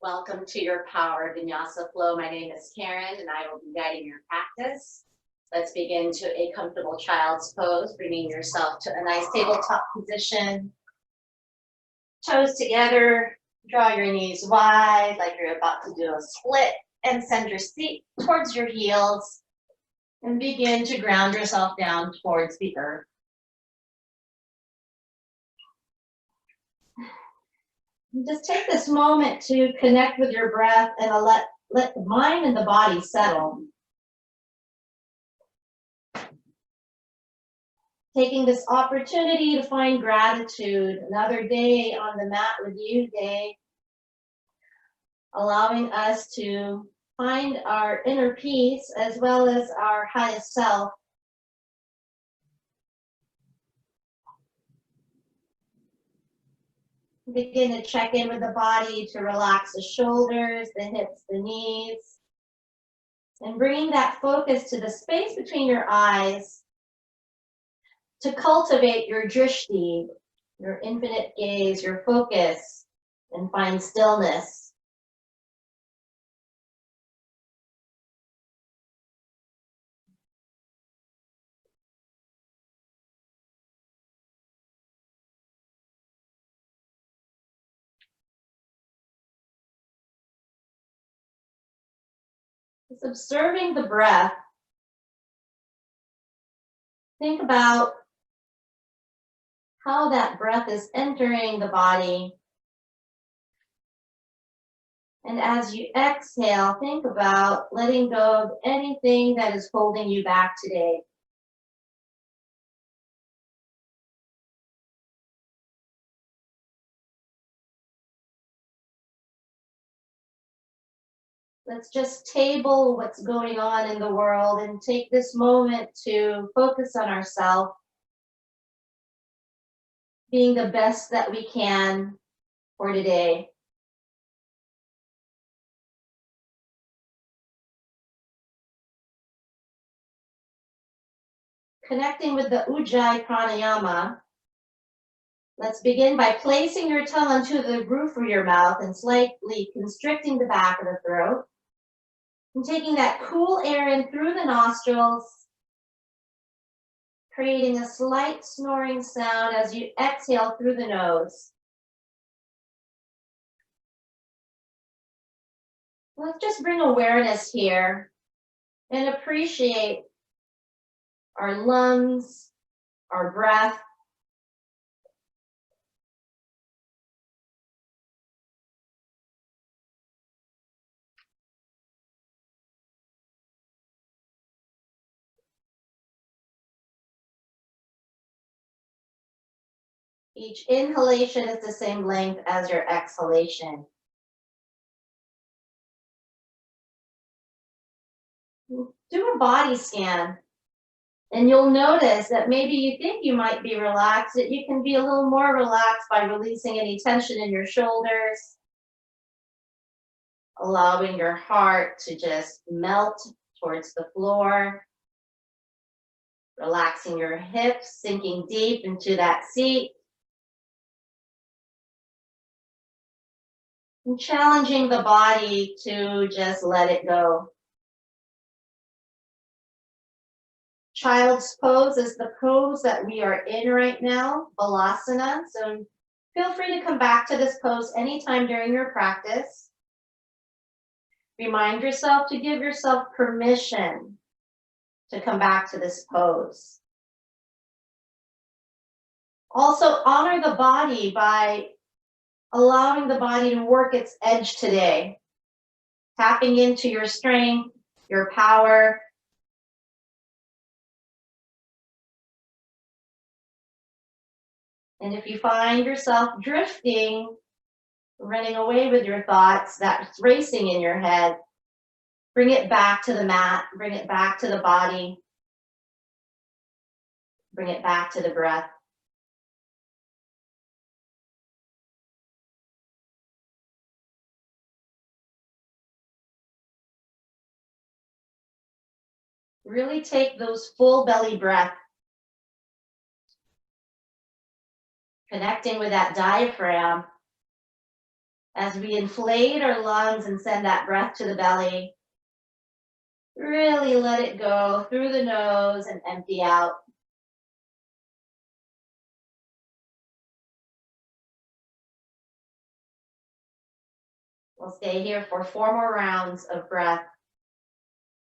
Welcome to your Power Vinyasa Flow. My name is Karen and I will be guiding your practice. Let's begin to a comfortable child's pose, bringing yourself to a nice tabletop position. Toes together, draw your knees wide like you're about to do a split, and send your feet towards your heels and begin to ground yourself down towards the earth. Just take this moment to connect with your breath and let the mind and the body settle. Taking this opportunity to find gratitude, another day on the mat with you day, allowing us to find our inner peace as well as our highest self. Begin to check in with the body to relax the shoulders, the hips, the knees, and bringing that focus to the space between your eyes to cultivate your drishti, your infinite gaze, your focus, and find stillness. Just observing the breath. Think about how that breath is entering the body. And as you exhale, think about letting go of anything that is holding you back today. Let's just table what's going on in the world and take this moment to focus on ourselves, being the best that we can for today. Connecting with the Ujjayi Pranayama, let's begin by placing your tongue onto the roof of your mouth and slightly constricting the back of the throat. And taking that cool air in through the nostrils, creating a slight snoring sound as you exhale through the nose. Let's just bring awareness here and appreciate our lungs, our breath. Each inhalation is the same length as your exhalation. Do a body scan, and you'll notice that maybe you think you might be relaxed, that you can be a little more relaxed by releasing any tension in your shoulders, allowing your heart to just melt towards the floor, relaxing your hips, sinking deep into that seat, and challenging the body to just let it go. Child's pose is the pose that we are in right now, Malasana. So feel free to come back to this pose anytime during your practice. Remind yourself to give yourself permission to come back to this pose. Also honor the body by allowing the body to work its edge today, tapping into your strength, your power. And if you find yourself drifting, running away with your thoughts, that's racing in your head, bring it back to the mat, bring it back to the body, bring it back to the breath. Really take those full belly breaths, connecting with that diaphragm. As we inflate our lungs and send that breath to the belly, really let it go through the nose and empty out. We'll stay here for 4 more rounds of breath.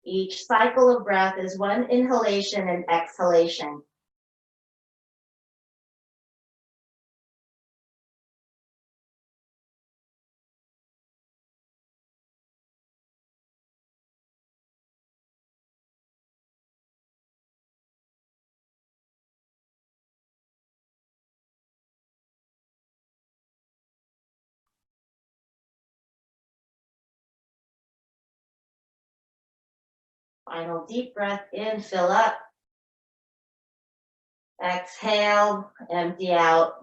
Each cycle of breath is one inhalation and exhalation. Final deep breath in, fill up. Exhale, empty out.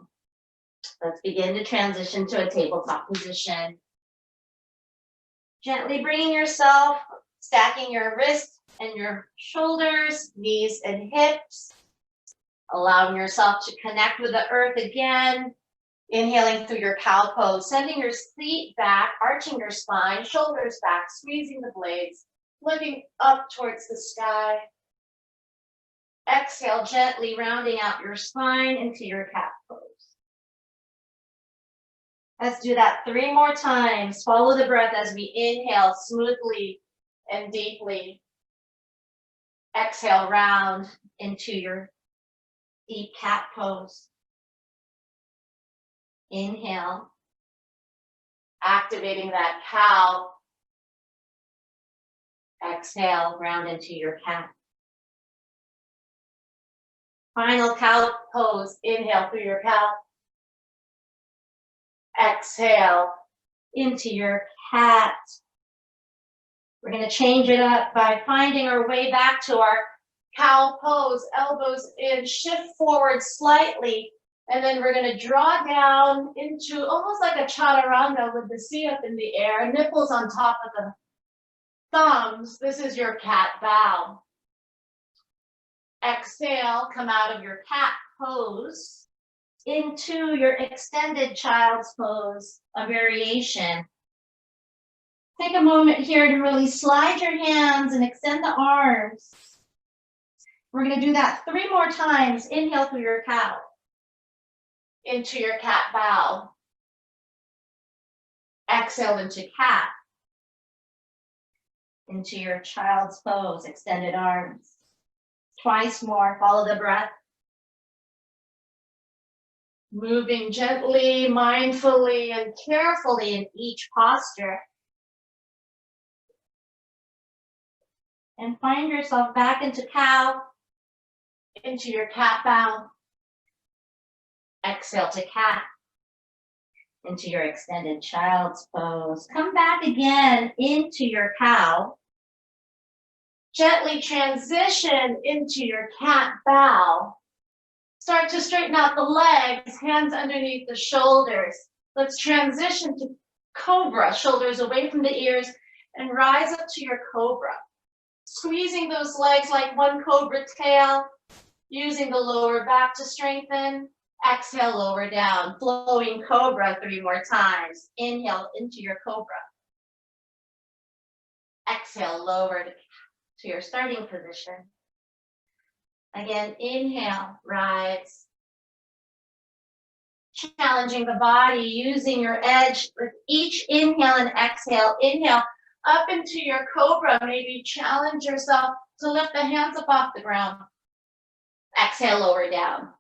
Let's begin to transition to a tabletop position. Gently bringing yourself, stacking your wrists and your shoulders, knees and hips. Allowing yourself to connect with the earth again. Inhaling through your cow pose, sending your feet back, arching your spine, shoulders back, squeezing the blades, looking up towards the sky. Exhale, gently rounding out your spine into your cat pose. Let's do that 3 more times. Follow the breath as we inhale smoothly and deeply. Exhale, round into your deep cat pose. Inhale, activating that cow. Exhale, round into your cat. Final cow pose. Inhale through your cow. Exhale into your cat. We're going to change it up by finding our way back to our cow pose. Elbows in, shift forward slightly, and then we're going to draw down into almost like a chaturanga with the seat up in the air, nipples on top of the thumbs. This is your cat bow. Exhale, come out of your cat pose into your extended child's pose, a variation. Take a moment here to really slide your hands and extend the arms. We're going to do that 3 more times. Inhale through your cow, into your cat bow. Exhale into cat, into your child's pose, extended arms. Twice more, follow the breath. Moving gently, mindfully, and carefully in each posture. And find yourself back into cow, into your cat bow. Exhale to cat, into your extended child's pose. Come back again into your cow. Gently transition into your cat bow. Start to straighten out the legs, hands underneath the shoulders. Let's transition to cobra, shoulders away from the ears, and rise up to your cobra. Squeezing those legs like one cobra tail, using the lower back to strengthen. Exhale, lower down, flowing cobra 3 more times. Inhale into your cobra. Exhale, lower to your starting position. Again, inhale, rise. Challenging the body, using your edge with each inhale and exhale. Inhale up into your cobra. Maybe challenge yourself to lift the hands up off the ground. Exhale, lower down.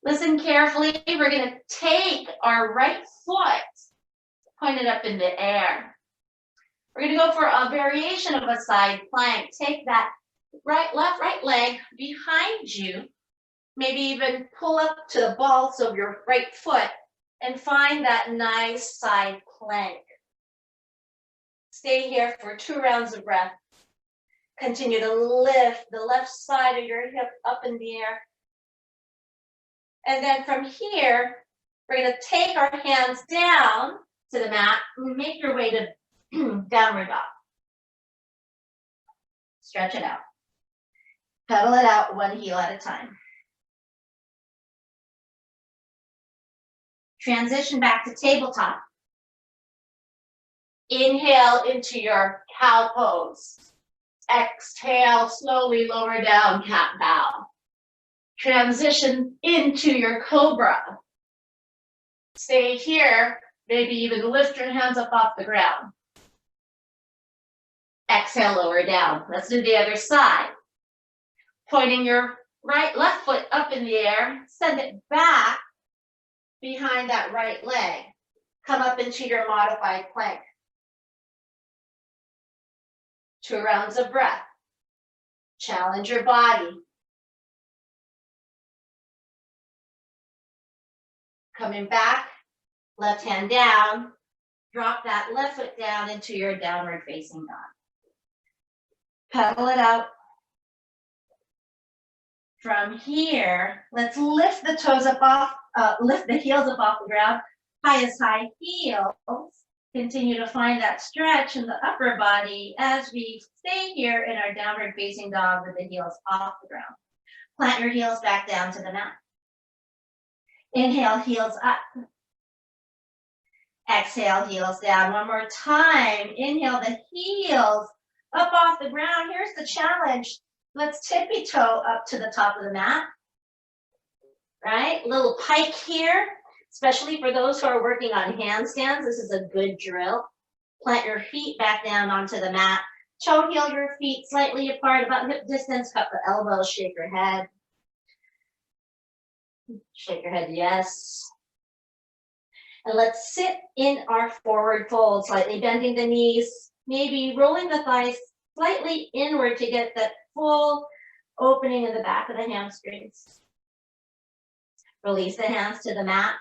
Listen carefully. We're going to take our right foot, point it up in the air. We're going to go for a variation of a side plank. Take that left right leg behind you. Maybe even pull up to the balls of your right foot and find that nice side plank. Stay here for 2 rounds of breath. Continue to lift the left side of your hip up in the air. And then from here, we're going to take our hands down to the mat and make your way to downward dog. Stretch it out. Pedal it out 1 heel at a time. Transition back to tabletop. Inhale into your cow pose. Exhale, slowly lower down, cat bow. Transition into your cobra. Stay here, maybe even lift your hands up off the ground. Exhale, lower down. Let's do the other side. Pointing your left foot up in the air, send it back behind that right leg. Come up into your modified plank. 2 rounds of breath. Challenge your body. Coming back, left hand down. Drop that left foot down into your downward facing dog. Pedal it out. From here, let's lift the toes up off, lift the heels up off the ground. Highest high heels. Continue to find that stretch in the upper body as we stay here in our downward facing dog with the heels off the ground. Plant your heels back down to the mat. Inhale, heels up. Exhale, heels down. One more time. Inhale, the heels up off the ground. Here's the challenge. Let's tippy toe up to the top of the mat. Right? Little pike here, especially for those who are working on handstands. This is a good drill. Plant your feet back down onto the mat. Toe heel your feet slightly apart, about hip distance. Cup the elbows, shake your head. Shake your head, yes. And let's sit in our forward fold, slightly bending the knees, maybe rolling the thighs slightly inward to get that full opening in the back of the hamstrings. Release the hands to the mat.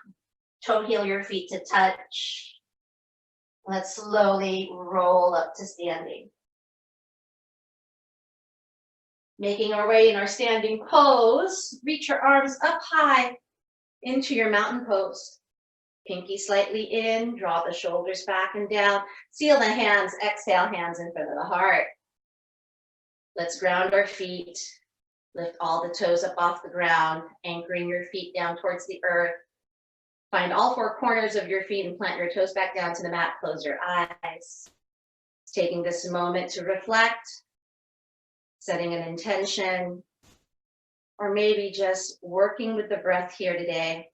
Toe heel your feet to touch. Let's slowly roll up to standing. Making our way in our standing pose, reach your arms up high into your mountain pose. Pinky slightly in, draw the shoulders back and down. Seal the hands, exhale, hands in front of the heart. Let's ground our feet. Lift all the toes up off the ground, anchoring your feet down towards the earth. Find all 4 corners of your feet and plant your toes back down to the mat. Close your eyes. Taking this moment to reflect, setting an intention, or maybe just working with the breath here today.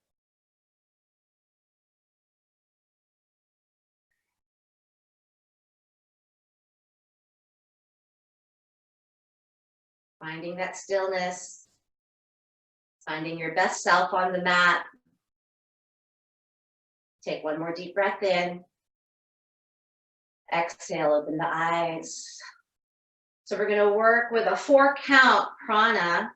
Finding that stillness, finding your best self on the mat. Take one more deep breath in. Exhale, open the eyes. So we're going to work with a 4-count prana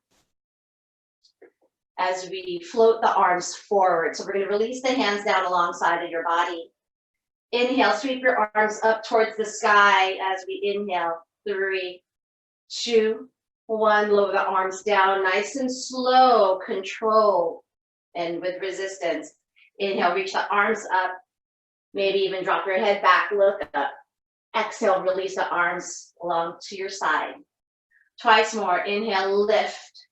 as we float the arms forward. So we're going to release the hands down alongside of your body. Inhale, sweep your arms up towards the sky as we inhale. 3, 2, 1, lower the arms down, nice and slow, controlled, and with resistance. Inhale, reach the arms up, maybe even drop your head back, look up. Exhale, release the arms along to your side. Twice more, inhale, lift.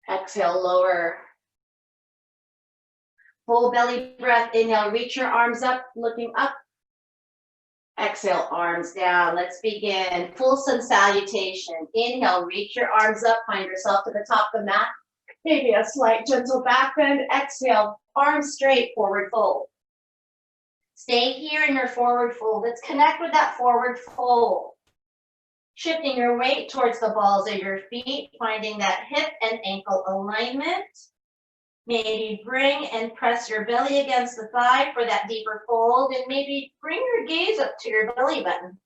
Exhale, lower. Full belly breath, inhale, reach your arms up, looking up. Exhale, arms down. Let's begin. Full sun salutation. Inhale, reach your arms up, find yourself to the top of the mat. Maybe a slight gentle back bend. Exhale, arms straight, forward fold. Stay here in your forward fold. Let's connect with that forward fold. Shifting your weight towards the balls of your feet, finding that hip and ankle alignment. Maybe bring and press your belly against the thigh for that deeper fold, and maybe bring your gaze up to your belly button.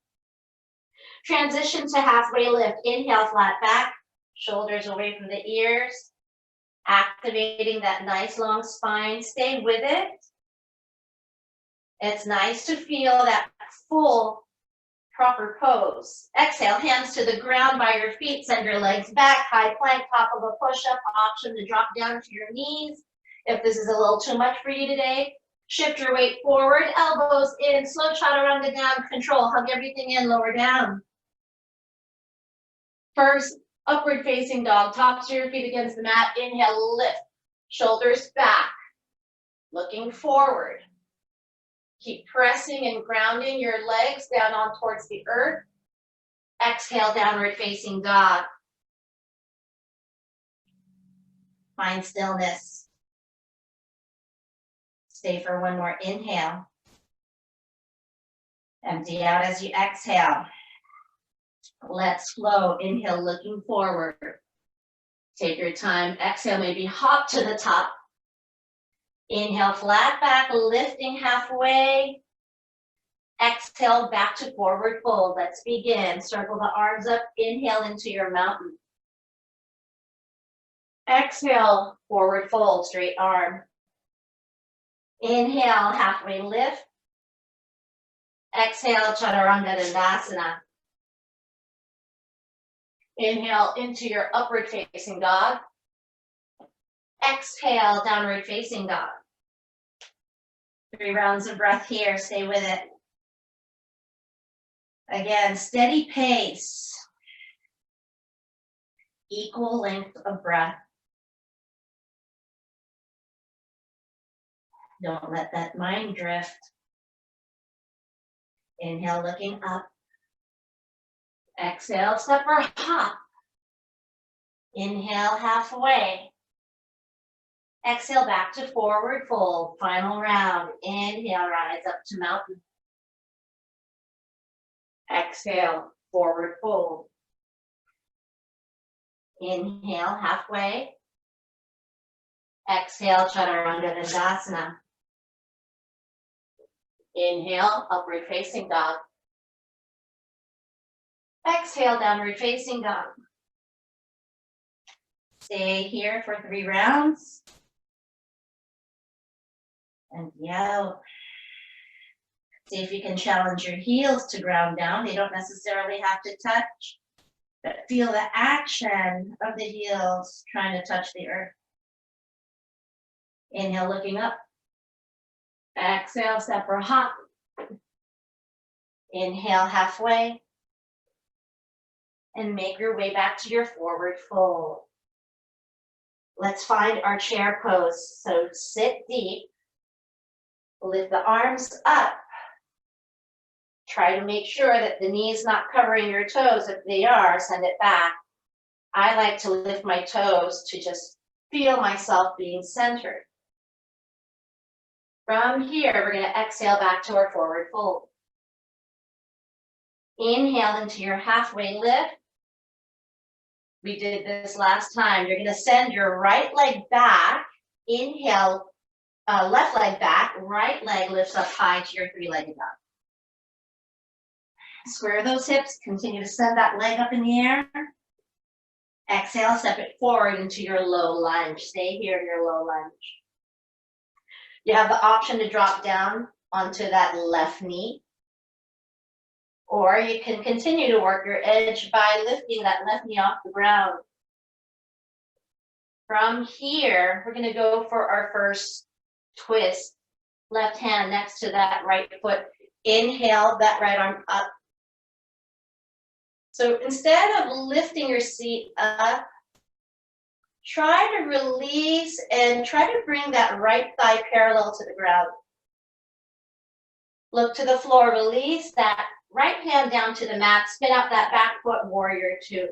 Transition to halfway lift. Inhale, flat back, shoulders away from the ears. Activating that nice long spine. Stay with it. It's nice to feel that full, proper pose. Exhale, hands to the ground by your feet. Send your legs back. High plank, top of a push-up. Option to drop down to your knees. If this is a little too much for you today, shift your weight forward. Elbows in. Slow chaturanga down. Control. Hug everything in. Lower down. First, upward facing dog. Tops of your feet against the mat. Inhale, lift. Shoulders back. Looking forward. Keep pressing and grounding your legs down on towards the earth. Exhale, downward facing dog. Find stillness. Stay for one more inhale. Empty out as you exhale. Let's flow. Inhale, looking forward. Take your time. Exhale, maybe hop to the top. Inhale, flat back, lifting halfway. Exhale, back to forward fold. Let's begin. Circle the arms up. Inhale into your mountain. Exhale, forward fold, straight arm. Inhale, halfway lift. Exhale, Garundasana. Inhale into your upward facing dog. Exhale, downward facing dog. 3 rounds of breath here, stay with it. Again, steady pace. Equal length of breath. Don't let that mind drift. Inhale, looking up. Exhale, step or hop. Inhale, halfway. Exhale, back to forward fold. Final round. Inhale, rise up to mountain. Exhale, forward fold. Inhale, halfway. Exhale, Garundasana. Inhale, upward facing dog. Exhale, downward facing dog. Stay here for 3 rounds. Empty out. See if you can challenge your heels to ground down. They don't necessarily have to touch, but feel the action of the heels trying to touch the earth. Inhale, looking up. Exhale, step or hop. Inhale, halfway. And make your way back to your forward fold. Let's find our chair pose. So sit deep. Lift the arms up. Try to make sure that the knees not covering your toes. If they are, send it back. I like to lift my toes to just feel myself being centered. From here, we're going to exhale back to our forward fold. Inhale into your halfway lift. We did this last time. You're going to send your right leg back. Inhale, left leg back. Right leg lifts up high to your 3-legged dog. Square those hips. Continue to send that leg up in the air. Exhale, step it forward into your low lunge. Stay here in your low lunge. You have the option to drop down onto that left knee. Or you can continue to work your edge by lifting that left knee off the ground. From here, we're going to go for our first twist. Left hand next to that right foot. Inhale, that right arm up. So instead of lifting your seat up, try to release and try to bring that right thigh parallel to the ground. Look to the floor, release that right hand down to the mat, spin out that back foot, warrior 2.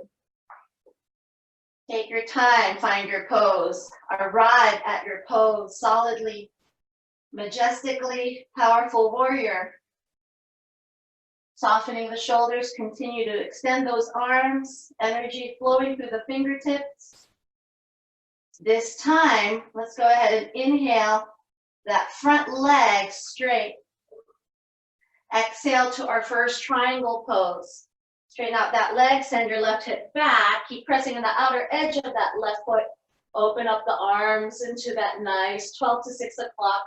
Take your time, find your pose. Arrive at your pose solidly, majestically, powerful warrior. Softening the shoulders, continue to extend those arms, energy flowing through the fingertips. This time, let's go ahead and inhale that front leg straight. Exhale to our first triangle pose. Straighten out that leg, send your left hip back. Keep pressing on the outer edge of that left foot. Open up the arms into that nice 12 to 6 o'clock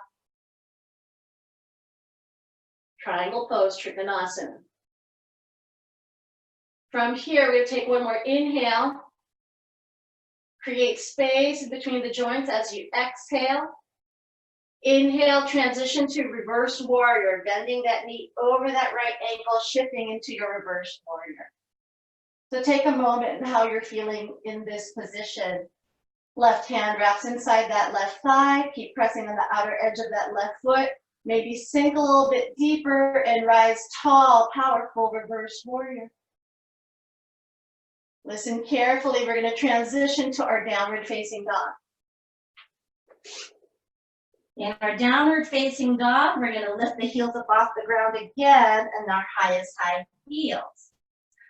triangle pose, Trikonasana. From here, we're going to take one more inhale. Create space in between the joints as you exhale. Inhale, transition to reverse warrior, bending that knee over that right ankle, shifting into your reverse warrior. So take a moment and how you're feeling in this position. Left hand wraps inside that left thigh. Keep pressing on the outer edge of that left foot. Maybe sink a little bit deeper and rise tall, powerful reverse warrior. Listen carefully. We're going to transition to our downward facing dog. In our downward facing dog, we're going to lift the heels up off the ground again and our highest high heels.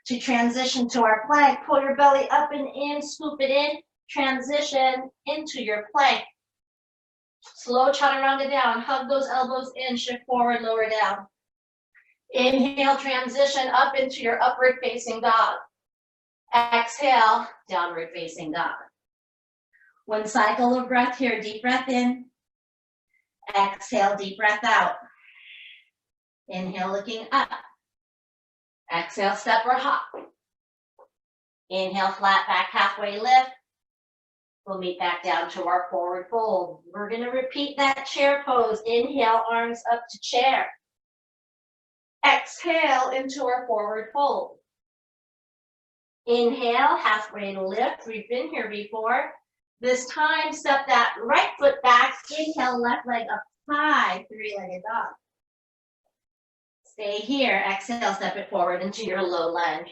To transition to our plank, pull your belly up and in, scoop it in, transition into your plank. Slow chaturanga down, hug those elbows in, shift forward, lower down. Inhale, transition up into your upward facing dog. Exhale, downward facing dog. One cycle of breath here, deep breath in. Exhale, deep breath out. Inhale, looking up. Exhale, step or hop. Inhale, flat back, halfway lift. We'll meet back down to our forward fold. We're going to repeat that chair pose. Inhale, arms up to chair. Exhale into our forward fold. Inhale, halfway lift. We've been here before. This time, step that right foot back. Inhale, left leg up high, three-legged dog. Stay here. Exhale, step it forward into your low lunge.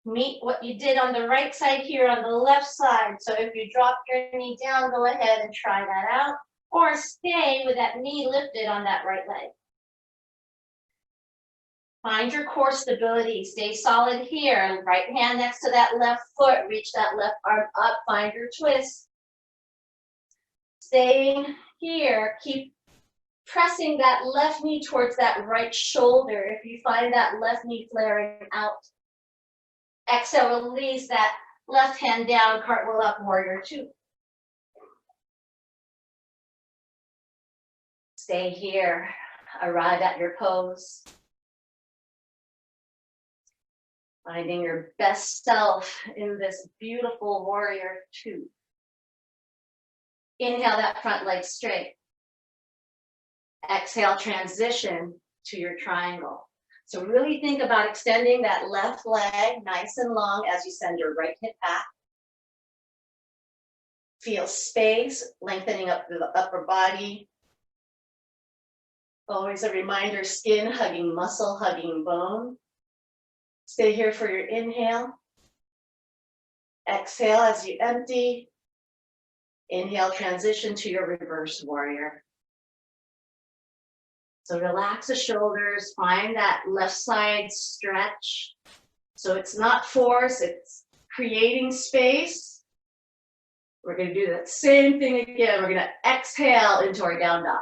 Meet what you did on the right side here on the left side. So if you drop your knee down, go ahead and try that out. Or stay with that knee lifted on that right leg. Find your core stability. Stay solid here. Right hand next to that left foot. Reach that left arm up. Find your twist. Staying here. Keep pressing that left knee towards that right shoulder. If you find that left knee flaring out. Exhale, release that left hand down, cartwheel up, warrior two. Stay here, arrive at your pose. Finding your best self in this beautiful warrior two. Inhale that front leg straight. Exhale, transition to your triangle. So really think about extending that left leg nice and long as you send your right hip back. Feel space, lengthening up through the upper body. Always a reminder, skin hugging muscle, hugging bone. Stay here for your inhale. Exhale as you empty. Inhale, transition to your reverse warrior. So relax the shoulders, find that left side stretch. So it's not force, it's creating space. We're going to do that same thing again. We're going to exhale into our down dog.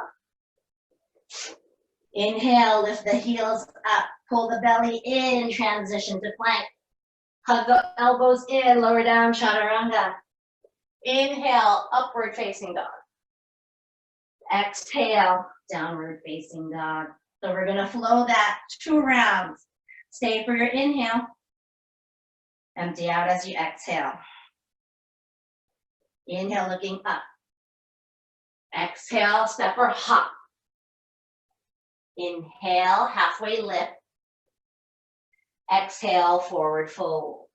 Inhale, lift the heels up, pull the belly in, transition to plank. Hug the elbows in, lower down, chaturanga. Inhale, upward facing dog. Exhale, downward facing dog. So we're going to flow that 2 rounds. Stay for your inhale. Empty out as you exhale. Inhale, looking up. Exhale, step or hop. Inhale, halfway lift. Exhale, forward fold.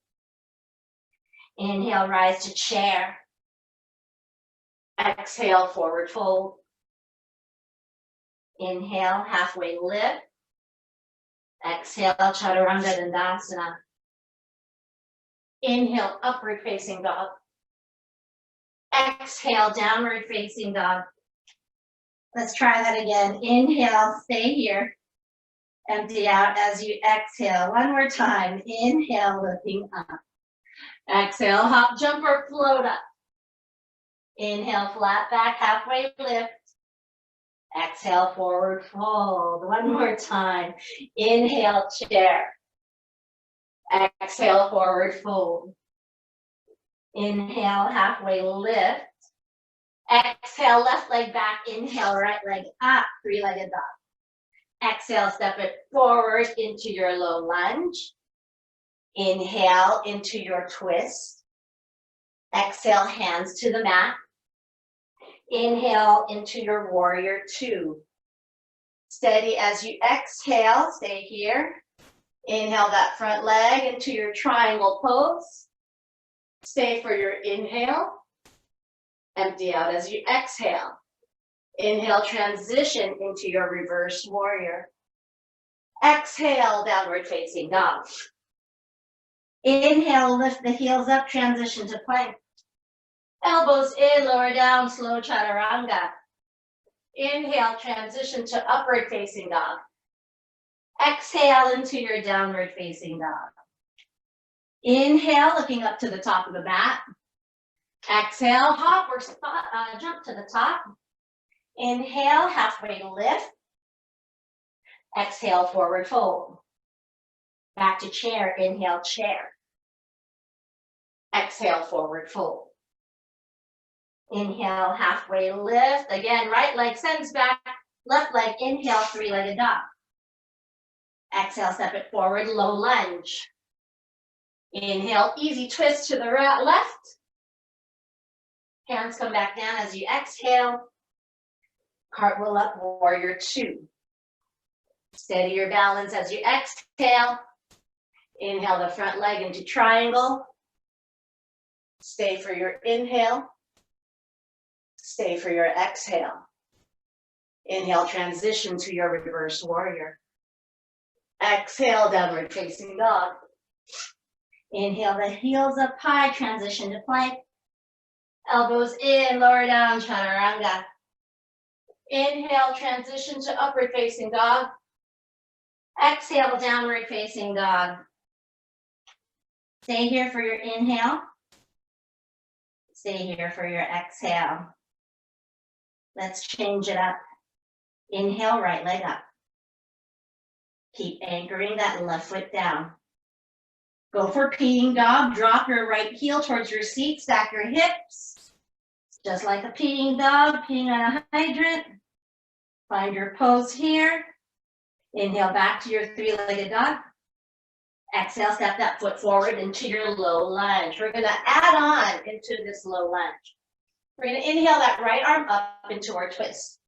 Inhale, rise to chair. Exhale, forward fold. Inhale, halfway lift. Exhale, chaturanga dandasana. Inhale, upward facing dog. Exhale, downward facing dog. Let's try that again. Inhale, stay here. Empty out as you exhale. One more time. Inhale, looking up. Exhale, hop, jump, or float up. Inhale, flat back, halfway lift. Exhale, forward fold. One more time. Inhale, chair. Exhale, forward fold. Inhale, halfway lift. Exhale, left leg back. Inhale, right leg up, three-legged dog. Exhale, step it forward into your low lunge. Inhale into your twist. Exhale, hands to the mat. Inhale into your warrior two. Steady as you exhale, stay here. Inhale that front leg into your triangle pose. Stay for your inhale. Empty out as you exhale. Inhale, transition into your reverse warrior. Exhale, downward facing dog. Inhale, lift the heels up, transition to plank. Elbows in, lower down, slow chaturanga. Inhale, transition to upward facing dog. Exhale into your downward facing dog. Inhale, looking up to the top of the mat. Exhale, hop or jump to the top. Inhale, halfway lift. Exhale, forward fold. Back to chair, inhale, chair. Exhale, forward fold. Inhale, halfway lift. Again, right leg sends back, left leg, inhale, three-legged dog. Exhale, step it forward, low lunge. Inhale, easy twist to the left. Hands come back down as you exhale. Cartwheel up, warrior two. Steady your balance as you exhale. Inhale the front leg into triangle. Stay for your inhale. Stay for your exhale. Inhale, transition to your reverse warrior. Exhale, downward facing dog. Inhale the heels up high, transition to plank. Elbows in, lower down, chaturanga. Inhale, transition to upward facing dog. Exhale, downward facing dog. Stay here for your inhale. Stay here for your exhale. Let's change it up. Inhale, right leg up. Keep anchoring that left foot down. Go for peeing dog. Drop your right heel towards your seat. Stack your hips. Just like a peeing dog, peeing on a hydrant. Find your pose here. Inhale back to your three-legged dog. Exhale, step that foot forward into your low lunge. We're going to add on into this low lunge. We're going to inhale that right arm up into our twist.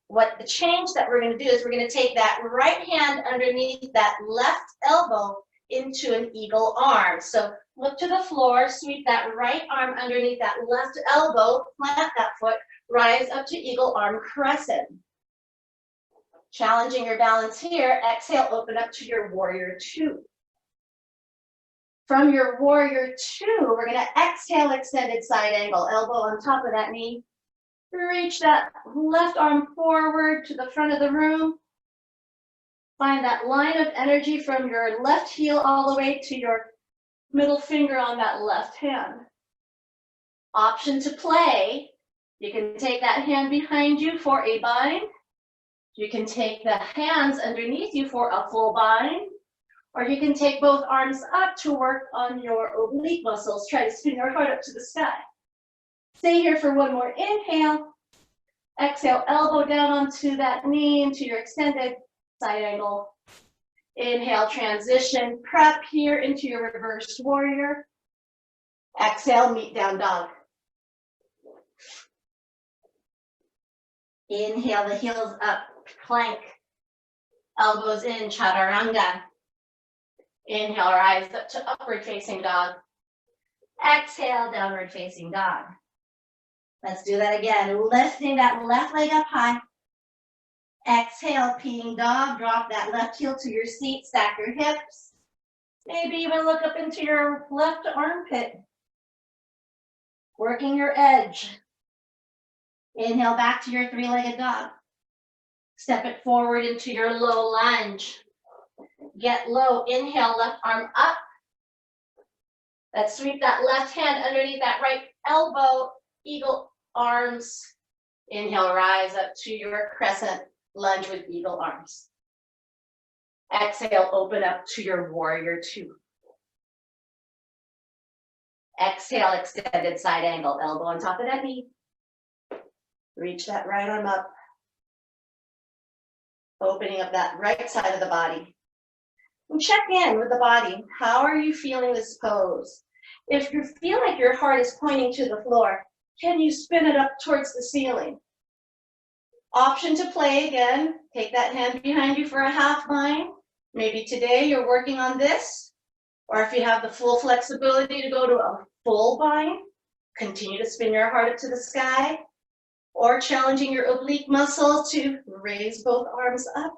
What the change that we're going to do is we're going to take that right hand underneath that left elbow into an eagle arm. So look to the floor, sweep that right arm underneath that left elbow, plant that foot, rise up to eagle arm crescent. Challenging your balance here, exhale, open up to your warrior two. From your warrior two, we're going to exhale, extended side angle, elbow on top of that knee. Reach that left arm forward to the front of the room. Find that line of energy from your left heel all the way to your middle finger on that left hand. Option to play. You can take that hand behind you for a bind. You can take the hands underneath you for a full bind. Or you can take both arms up to work on your oblique muscles. Try to spin your heart up to the sky. Stay here for one more inhale. Exhale, elbow down onto that knee, into your extended side angle. Inhale, transition, prep here into your reverse warrior. Exhale, meet down dog. Inhale, the heels up, plank. Elbows in, chaturanga. Inhale, rise up to upward facing dog. Exhale, downward facing dog. Let's do that again. Lifting that left leg up high. Exhale, peeing dog. Drop that left heel to your seat. Stack your hips. Maybe even look up into your left armpit. Working your edge. Inhale back to your three-legged dog. Step it forward into your low lunge. Get low. Inhale, left arm up. Let's sweep that left hand underneath that right elbow. Eagle arms. Inhale, rise up to your crescent lunge with eagle arms. Exhale, open up to your warrior two. Exhale, extended side angle, elbow on top of that knee. Reach that right arm up. Opening up that right side of the body. And check in with the body. How are you feeling this pose? If you feel like your heart is pointing to the floor, can you spin it up towards the ceiling? Option to play again. Take that hand behind you for a half bind. Maybe today you're working on this. Or if you have the full flexibility to go to a full bind, continue to spin your heart up to the sky. or challenging your oblique muscle to raise both arms up.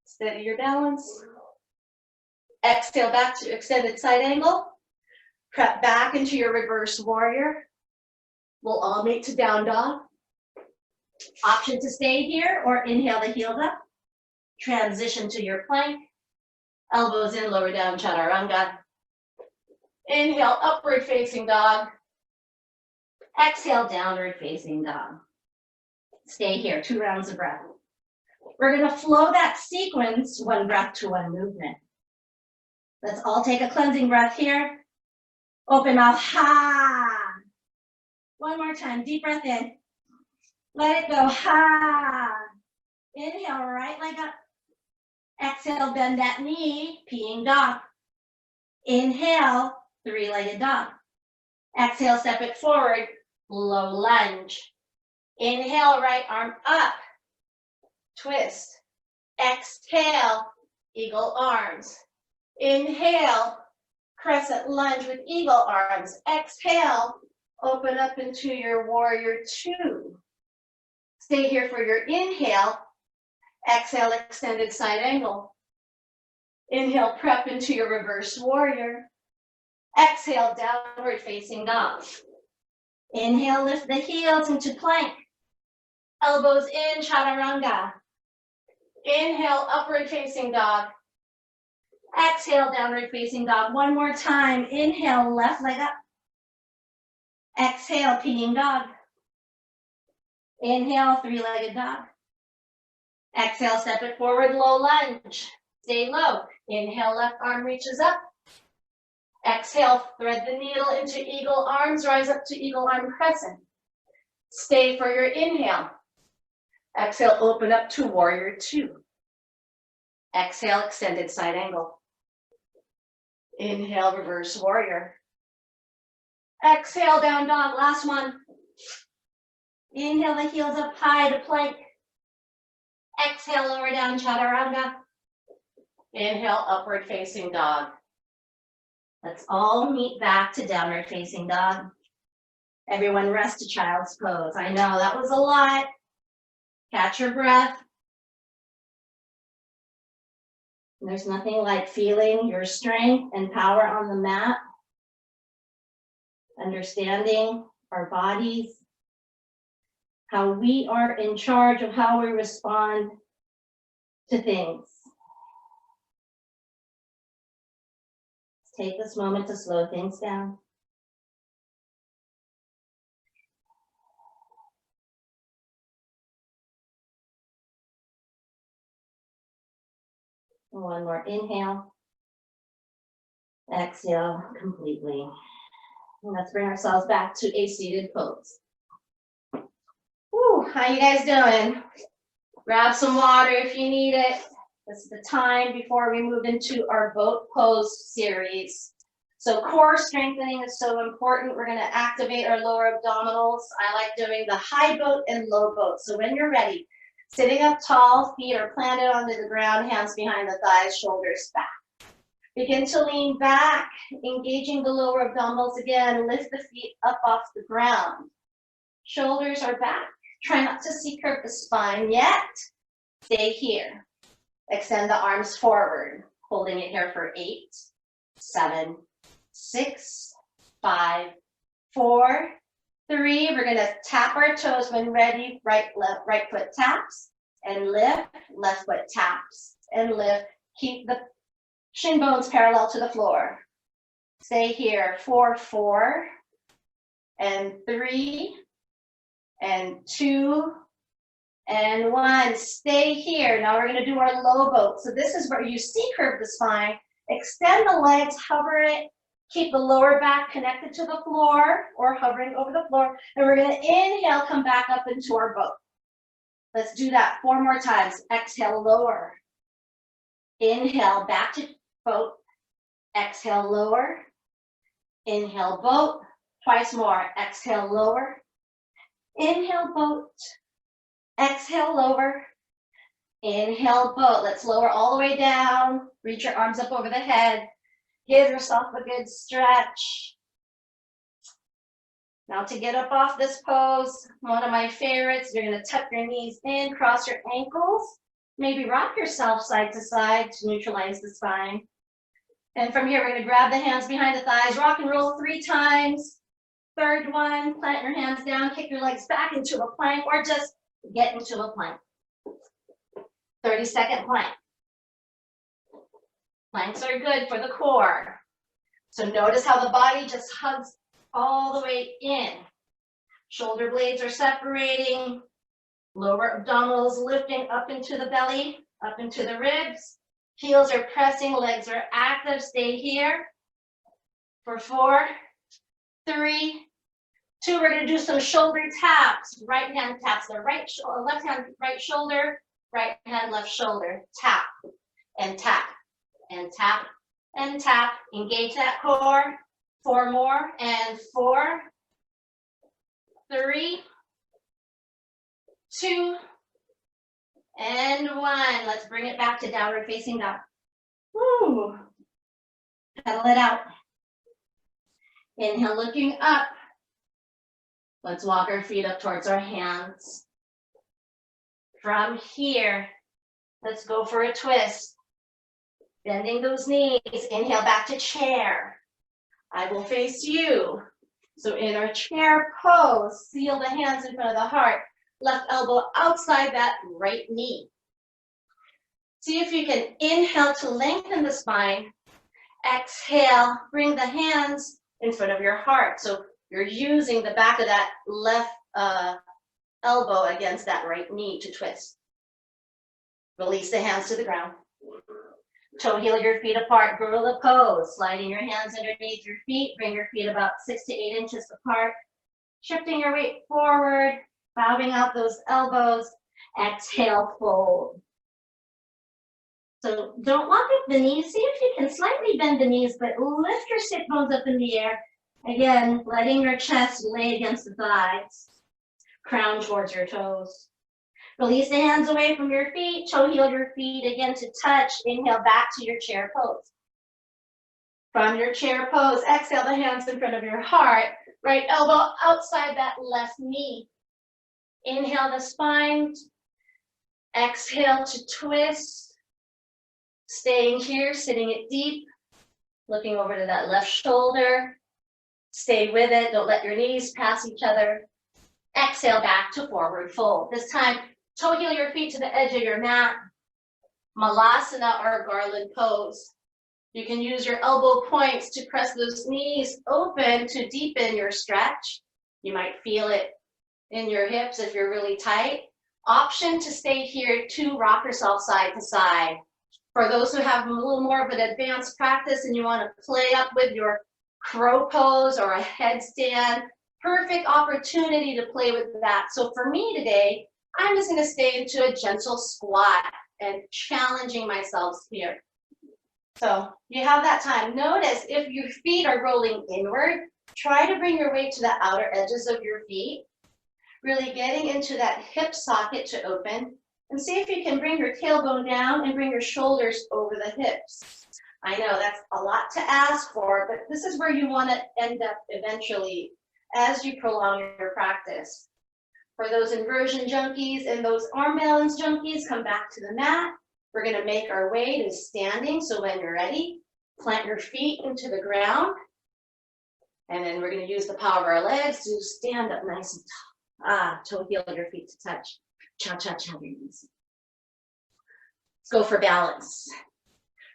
Steady your balance. Exhale back to extended side angle. Prep back into your reverse warrior. We'll all mate to down dog. Option to stay here or inhale the heels up. Transition to your plank. Elbows in, lower down, chaturanga. Inhale, upward facing dog. Exhale, downward facing dog. Stay here, 2 rounds of breath. We're gonna flow that sequence, 1 breath to 1 movement. Let's all take a cleansing breath here. Open mouth, ha. 1 more time, deep breath in. Let it go, ha. Inhale, right leg up. Exhale, bend that knee, peeing dog. Inhale, 3-legged dog. Exhale, step it forward, low lunge. Inhale, right arm up, twist. Exhale, eagle arms. Inhale, crescent lunge with eagle arms. Exhale, open up into your warrior 2. Stay here for your inhale. Exhale, extended side angle. Inhale, prep into your reverse warrior. Exhale, downward facing dog. Inhale, lift the heels into plank. Elbows in, chaturanga. Inhale, upward facing dog. Exhale, downward facing dog. 1 more time. Inhale, left leg up. Exhale, peeing dog. Inhale, 3-legged dog. Exhale, step it forward, low lunge. Stay low. Inhale, left arm reaches up. Exhale, thread the needle into eagle arms, rise up to eagle arm crescent. Stay for your inhale. Exhale, open up to warrior 2. Exhale, extended side angle. Inhale, reverse warrior. Exhale, down dog, last one. Inhale the heels up high to plank. Exhale, lower down, chaturanga. Inhale, upward facing dog. Let's all meet back to downward facing dog. Everyone rest to child's pose. I know that was a lot. Catch your breath. There's nothing like feeling your strength and power on the mat. Understanding our bodies. How we are in charge of how we respond to things. Let's take this moment to slow things down. One more inhale. Exhale completely. And let's bring ourselves back to a seated pose. Woo, how you guys doing? Grab some water if you need it. This is the time before we move into our boat pose series. So core strengthening is so important. We're going to activate our lower abdominals. I like doing the high boat and low boat. So when you're ready, sitting up tall, feet are planted onto the ground, hands behind the thighs, shoulders back. Begin to lean back, engaging the lower abdominals again. Lift the feet up off the ground. Shoulders are back. Try not to C-curve the spine yet. Stay here. Extend the arms forward, holding it here for 8, 7, 6, 5, 4, 3. We're going to tap our toes when ready. Right, left, right foot taps and lift. Left foot taps and lift. Keep the shin bones parallel to the floor. Stay here. 4, 4, and 3, and 2, and 1. Stay here. Now we're going to do our low boat. So this is where you C-curve the spine. Extend the legs, hover it. Keep the lower back connected to the floor or hovering over the floor. And we're going to inhale, come back up into our boat. Let's do that 4 more times. Exhale, lower. Inhale, back to boat. Exhale, lower. Inhale, boat. Twice more. Exhale, lower. Inhale, boat. Exhale, lower. Inhale, boat. Let's lower all the way down. Reach your arms up over the head. Give yourself a good stretch. Now to get up off this pose, one of my favorites, you're gonna tuck your knees in, cross your ankles, maybe rock yourself side to side to neutralize the spine. And from here, we're gonna grab the hands behind the thighs, rock and roll 3 times. Third one, plant your hands down, kick your legs back into a plank, or just get into a plank. 30-second plank. Planks are good for the core. So notice how the body just hugs all the way in. Shoulder blades are separating. Lower abdominals lifting up into the belly, up into the ribs. Heels are pressing, legs are active. Stay here for 4, 3, 2. We're going to do some shoulder taps. Right hand taps the left hand, right shoulder, right hand, left shoulder. Tap and tap and tap and tap. Engage that core. 4 more and 4, 3, 2, and 1. Let's bring it back to downward facing dog. Woo. Pedal it out. Inhale, looking up. Let's walk our feet up towards our hands. From here, let's go for a twist. Bending those knees. Inhale back to chair. I will face you. So in our chair pose, seal the hands in front of the heart. Left elbow outside that right knee. See if you can inhale to lengthen the spine. Exhale, bring the hands in front of your heart. So you're using the back of that left elbow against that right knee to twist. Release the hands to the ground. Toe heel your feet apart, gorilla pose. Sliding your hands underneath your feet. Bring your feet about 6 to 8 inches apart. Shifting your weight forward. Bowing out those elbows. Exhale, fold. So don't lock up the knees. See if you can slightly bend the knees, but lift your sit bones up in the air. Again, letting your chest lay against the thighs. Crown towards your toes. Release the hands away from your feet. Toe heel your feet again to touch. Inhale back to your chair pose. From your chair pose, exhale the hands in front of your heart. Right elbow outside that left knee. Inhale the spine. Exhale to twist. Staying here, sitting it deep. Looking over to that left shoulder. Stay with it. Don't let your knees pass each other. Exhale back to forward fold. This time, toe heel your feet to the edge of your mat. Malasana or Garland pose. You can use your elbow points to press those knees open to deepen your stretch. You might feel it in your hips if you're really tight. Option to stay here to rock yourself side to side. For those who have a little more of an advanced practice and you want to play up with your crow pose or a headstand, perfect opportunity to play with that. So for me today, I'm just going to stay into a gentle squat and challenging myself here. So you have that time. Notice if your feet are rolling inward, try to bring your weight to the outer edges of your feet, really getting into that hip socket to open, and see if you can bring your tailbone down and bring your shoulders over the hips. I know that's a lot to ask for, but this is where you want to end up eventually as you prolong your practice. For those inversion junkies and those arm balance junkies, come back to the mat. We're going to make our way to standing. So when you're ready, plant your feet into the ground. And then we're going to use the power of our legs to stand up nice and tall. Toe heel your feet to touch. Cha-cha-cha your knees. Let's go for balance.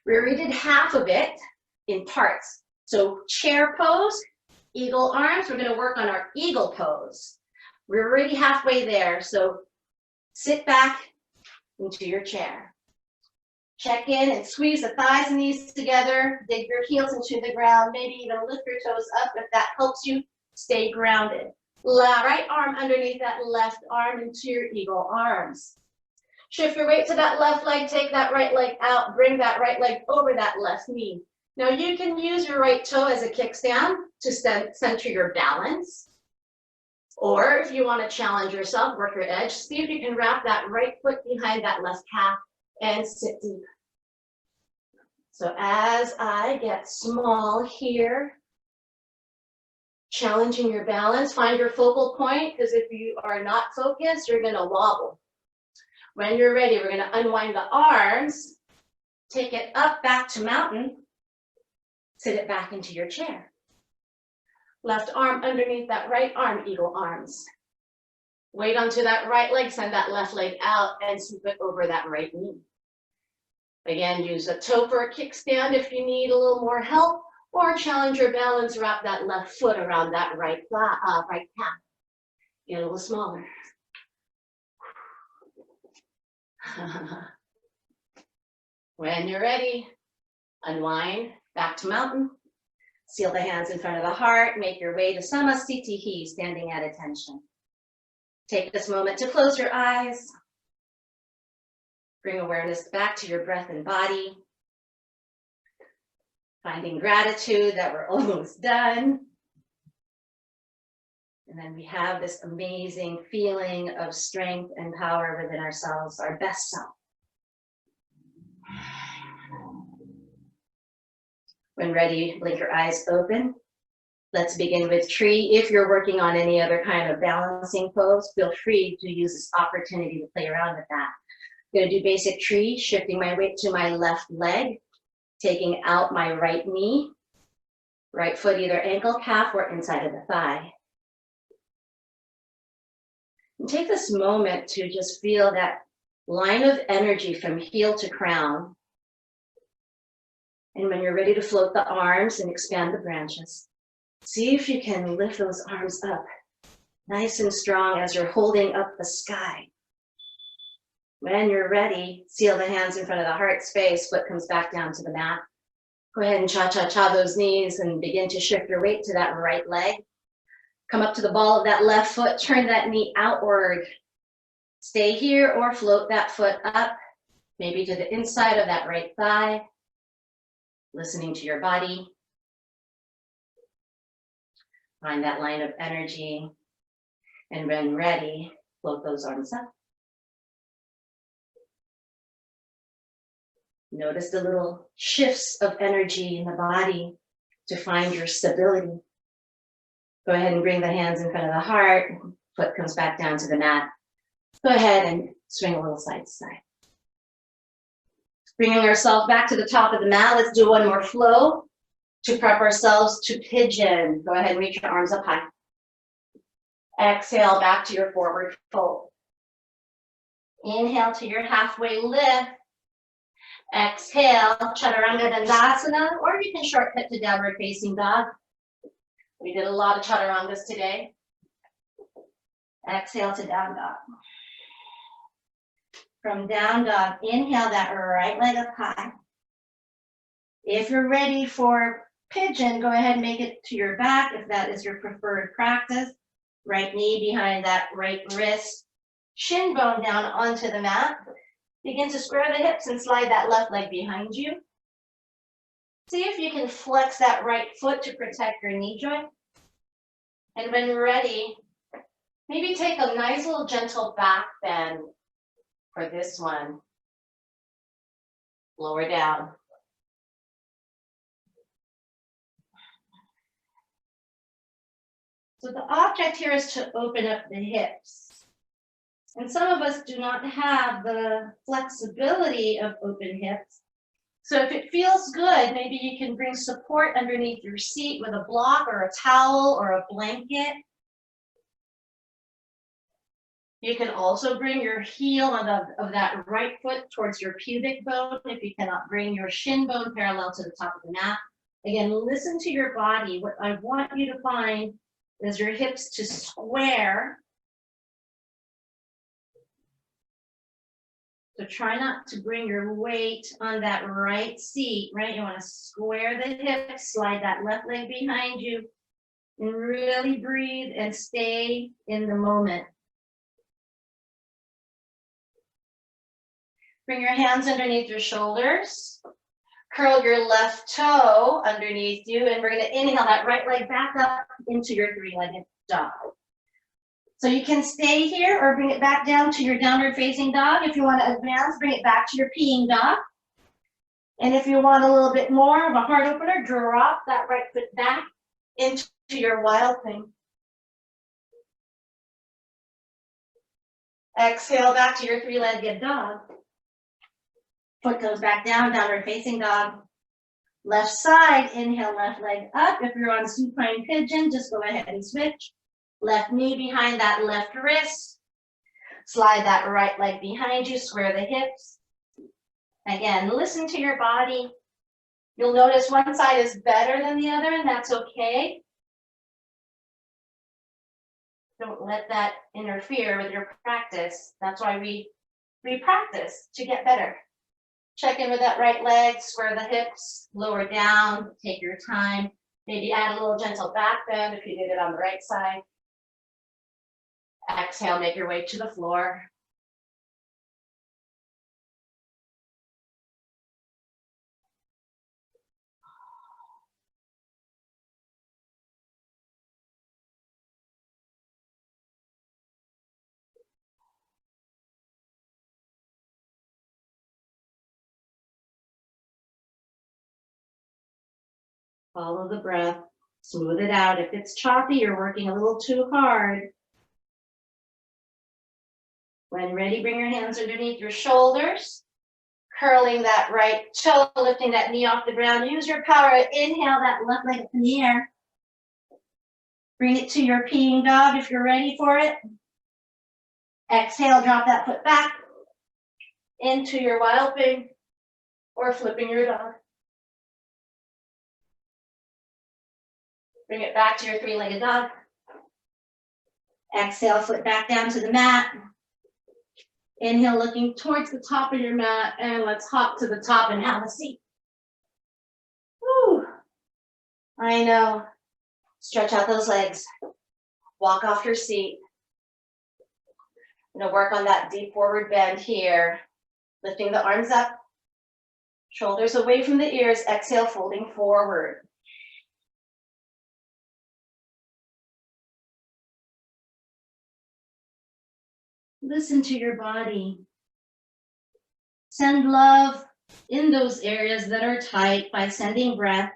We already did half of it in parts. So chair pose, eagle arms. We're going to work on our eagle pose. We're already halfway there. So sit back into your chair. Check in and squeeze the thighs and knees together. Dig your heels into the ground. Maybe even lift your toes up if that helps you stay grounded. Right arm underneath that left arm into your eagle arms. Shift your weight to that left leg. Take that right leg out. Bring that right leg over that left knee. Now you can use your right toe as a kickstand to center your balance. Or if you want to challenge yourself, work your edge, see if you can wrap that right foot behind that left calf and sit deep. So as I get small here, Challenging your balance, find your focal point, because if you are not focused, you're gonna wobble. When you're ready, we're gonna unwind the arms, take it up back to mountain, sit it back into your chair. Left arm underneath that right arm, eagle arms. Weight onto that right leg, send that left leg out and sweep it over that right knee. Again, use a toe for a kickstand if you need a little more help, or challenge your balance, wrap that left foot around that right calf. Get a little smaller. When you're ready, unwind, back to mountain. Seal the hands in front of the heart, make your way to Samasthiti, standing at attention. Take this moment to close your eyes. Bring awareness back to your breath and body. Finding gratitude that we're almost done. And then we have this amazing feeling of strength and power within ourselves, our best self. When ready, blink your eyes open. Let's begin with tree. If you're working on any other kind of balancing pose, feel free to use this opportunity to play around with that. I'm gonna do basic tree, shifting my weight to my left leg, taking out my right knee, right foot either ankle, calf, or inside of the thigh. And take this moment to just feel that line of energy from heel to crown. And when you're ready to float the arms and expand the branches, see if you can lift those arms up nice and strong as you're holding up the sky. When you're ready, seal the hands in front of the heart space, foot comes back down to the mat. Go ahead and cha-cha-cha those knees and begin to shift your weight to that right leg. Come up to the ball of that left foot, turn that knee outward. Stay here or float that foot up, maybe to the inside of that right thigh. Listening to your body. Find that line of energy. And when ready, float those arms up. Notice the little shifts of energy in the body to find your stability. Go ahead and bring the hands in front of the heart. Foot comes back down to the mat. Go ahead and swing a little side to side. Bringing ourselves back to the top of the mat, let's do one more flow to prep ourselves to pigeon. Go ahead and reach your arms up high. Exhale back to your forward fold. Inhale to your halfway lift. Exhale, Chaturanga Dandasana, or you can shortcut to downward facing dog. We did a lot of Chaturangas today. Exhale to down dog. From down dog, inhale that right leg up high. If you're ready for pigeon, go ahead and make it to your back if that is your preferred practice. Right knee behind that right wrist. Shin bone down onto the mat. Begin to square the hips and slide that left leg behind you. See if you can flex that right foot to protect your knee joint. And when ready, maybe take a nice little gentle back bend for this one. Lower down. So the object here is to open up the hips. And some of us do not have the flexibility of open hips. So if it feels good, maybe you can bring support underneath your seat with a block or a towel or a blanket. You can also bring your heel of that right foot towards your pubic bone if you cannot bring your shin bone parallel to the top of the mat. Again, listen to your body. What I want you to find is your hips to square. So try not to bring your weight on that right seat, right? You want to square the hips, slide that left leg behind you, and really breathe and stay in the moment. Bring your hands underneath your shoulders. Curl your left toe underneath you, and we're going to inhale that right leg back up into your three-legged dog. So you can stay here or bring it back down to your downward facing dog. If you want to advance, bring it back to your peeing dog. And if you want a little bit more of a heart opener, drop that right foot back into your wild thing. Exhale back to your three-legged dog. Foot goes back down, downward facing dog. Left side, inhale, left leg up. If you're on supine pigeon, just go ahead and switch. Left knee behind that left wrist. Slide that right leg behind you, square the hips. Again, listen to your body. You'll notice one side is better than the other, and that's okay. Don't let that interfere with your practice. That's why we practice to get better. Check in with that right leg, square the hips, lower down, take your time. Maybe add a little gentle back bend if you did it on the right side. Exhale, make your way to the floor. Follow the breath, smooth it out. If it's choppy, you're working a little too hard. When ready, bring your hands underneath your shoulders, curling that right toe, lifting that knee off the ground. Use your power. Inhale that left leg up in the air. Bring it to your peeing dog if you're ready for it. Exhale, drop that foot back into your wild thing or flipping your dog. Bring it back to your three-legged dog. Exhale, foot back down to the mat. Inhale, looking towards the top of your mat, and let's hop to the top and have a seat. Woo. I know. Stretch out those legs. Walk off your seat. I'm gonna work on that deep forward bend here. Lifting the arms up, shoulders away from the ears. Exhale, folding forward. Listen to your body. Send love in those areas that are tight by sending breath.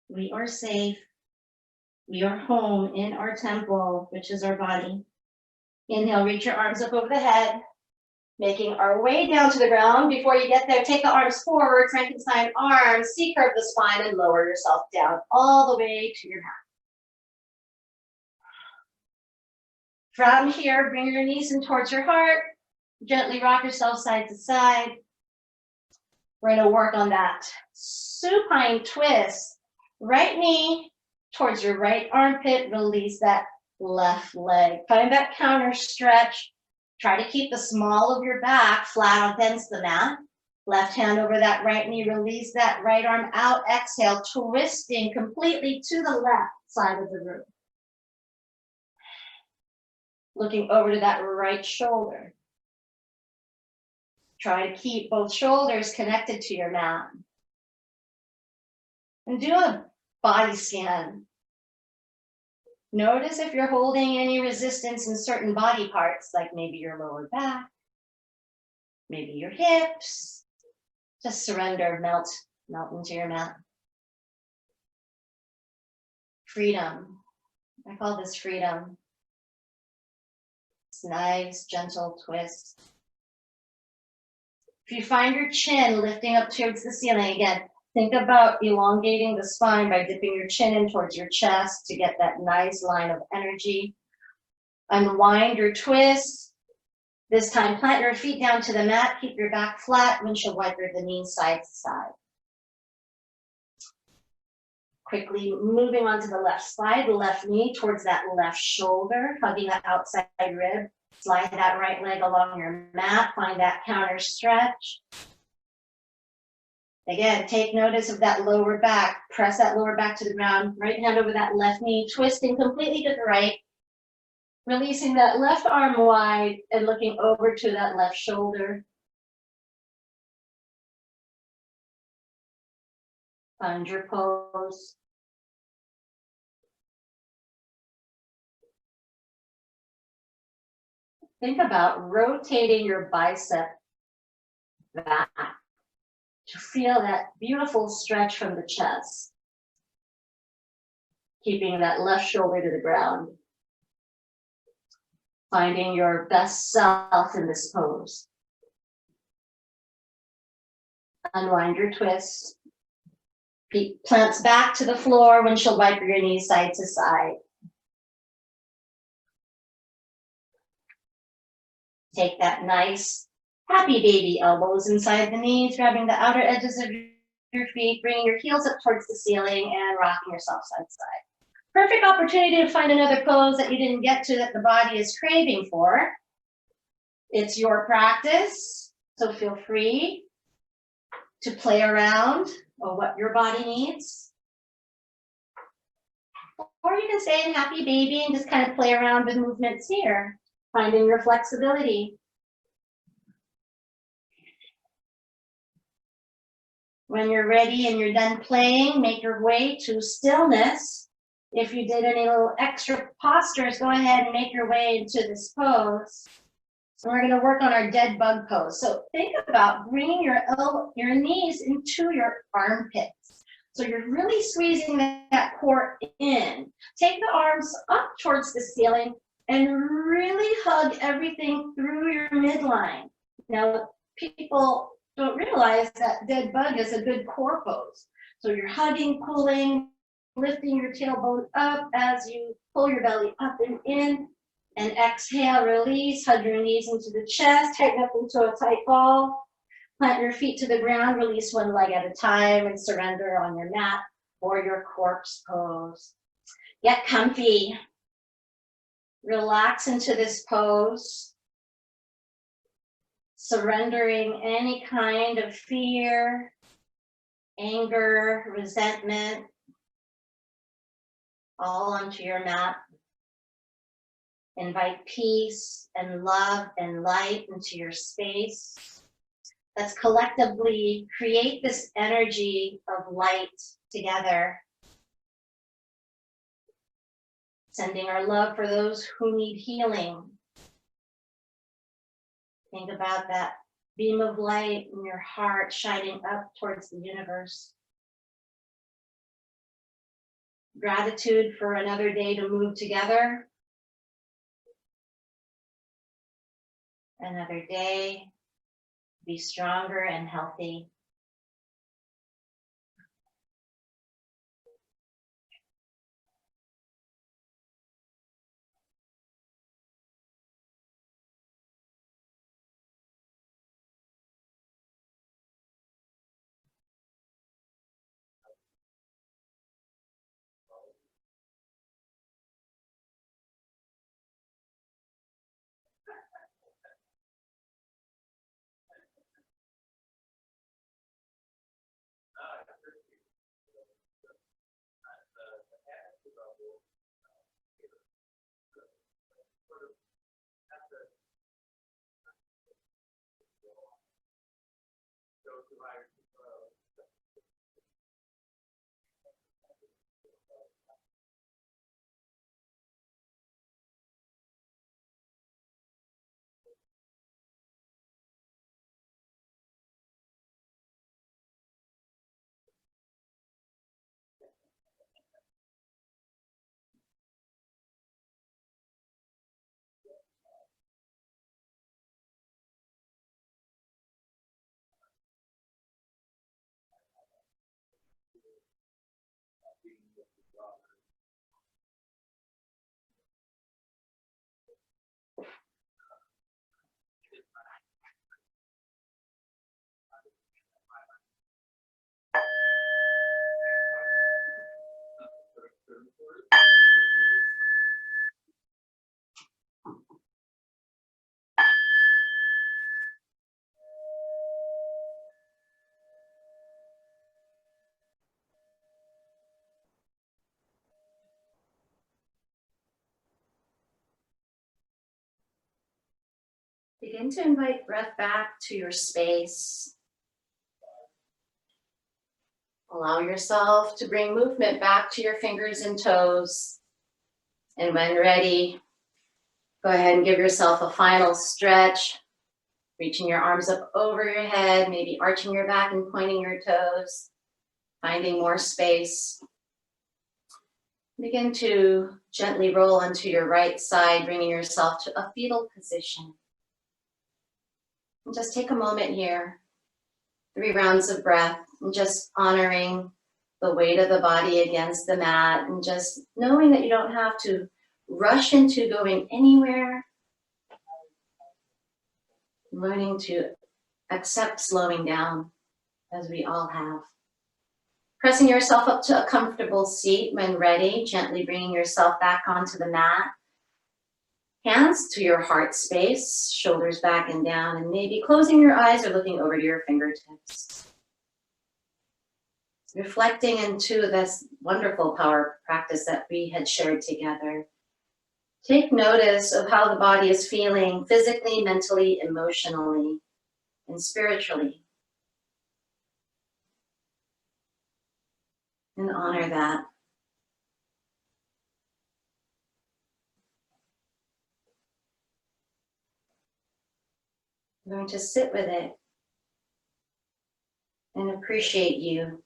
We are safe. We are home in our temple, which is our body. Inhale, reach your arms up over the head, making our way down to the ground. Before you get there, take the arms forward, Frankenstein arms, C-curve the spine, and lower yourself down all the way to your mat. From here, bring your knees in towards your heart. Gently rock yourself side to side. We're going to work on that supine twist. Right knee towards your right armpit. Release that left leg. Find that counter stretch. Try to keep the small of your back flat against the mat. Left hand over that right knee. Release that right arm out. Exhale, twisting completely to the left side of the room. Looking over to that right shoulder. Try to keep both shoulders connected to your mat. And do a body scan. Notice if you're holding any resistance in certain body parts, like maybe your lower back, maybe your hips. Just surrender, melt into your mat. Freedom. I call this freedom. Nice, gentle twist. If you find your chin lifting up towards the ceiling, again, think about elongating the spine by dipping your chin in towards your chest to get that nice line of energy. Unwind your twist. This time, plant your feet down to the mat. Keep your back flat. Windshield wiper the knees side to side. Quickly moving onto the left side, left knee towards that left shoulder, hugging that outside rib. Slide that right leg along your mat. Find that counter stretch. Again, take notice of that lower back. Press that lower back to the ground. Right hand over that left knee, twisting completely to the right. Releasing that left arm wide and looking over to that left shoulder. Find your pose. Think about rotating your bicep back to feel that beautiful stretch from the chest. Keeping that left shoulder to the ground. Finding your best self in this pose. Unwind your twist. Feet plants back to the floor, windshield wiper your knees side to side. Take that nice happy baby elbows inside the knees, grabbing the outer edges of your feet, bringing your heels up towards the ceiling and rocking yourself side to side. Perfect opportunity to find another pose that you didn't get to that the body is craving for. It's your practice, so feel free to play around with what your body needs. Or you can stay in happy baby and just kind of play around with movements here, finding your flexibility. When you're ready and you're done playing, make your way to stillness. If you did any little extra postures, go ahead and make your way into this pose. And we're going to work on our dead bug pose. So think about bringing your knees into your armpits. So you're really squeezing that core in. Take the arms up towards the ceiling and really hug everything through your midline. Now, people don't realize that dead bug is a good core pose. So you're hugging, pulling, lifting your tailbone up as you pull your belly up and in. And exhale, release, hug your knees into the chest, tighten up into a tight ball. Plant your feet to the ground, release one leg at a time, and surrender on your mat or your corpse pose. Get comfy. Relax into this pose. Surrendering any kind of fear, anger, resentment, all onto your mat. Invite peace and love and light into your space. Let's collectively create this energy of light together. Sending our love for those who need healing. Think about that beam of light in your heart shining up towards the universe. Gratitude for another day to move together. Another day, be stronger and healthy. Begin to invite breath back to your space. Allow yourself to bring movement back to your fingers and toes. And when ready, go ahead and give yourself a final stretch, reaching your arms up over your head, maybe arching your back and pointing your toes, finding more space. Begin to gently roll onto your right side, bringing yourself to a fetal position. And just take a moment here, 3 rounds of breath, and just honoring the weight of the body against the mat, and just knowing that you don't have to rush into going anywhere. Learning to accept slowing down, as we all have. Pressing yourself up to a comfortable seat when ready, gently bringing yourself back onto the mat. Hands to your heart space, shoulders back and down, and maybe closing your eyes or looking over to your fingertips. Reflecting into this wonderful power practice that we had shared together. Take notice of how the body is feeling physically, mentally, emotionally, and spiritually. And honor that. Learn to sit with it and appreciate you.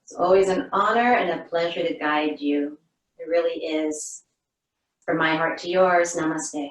It's always an honor and a pleasure to guide you. It really is. From my heart to yours, namaste.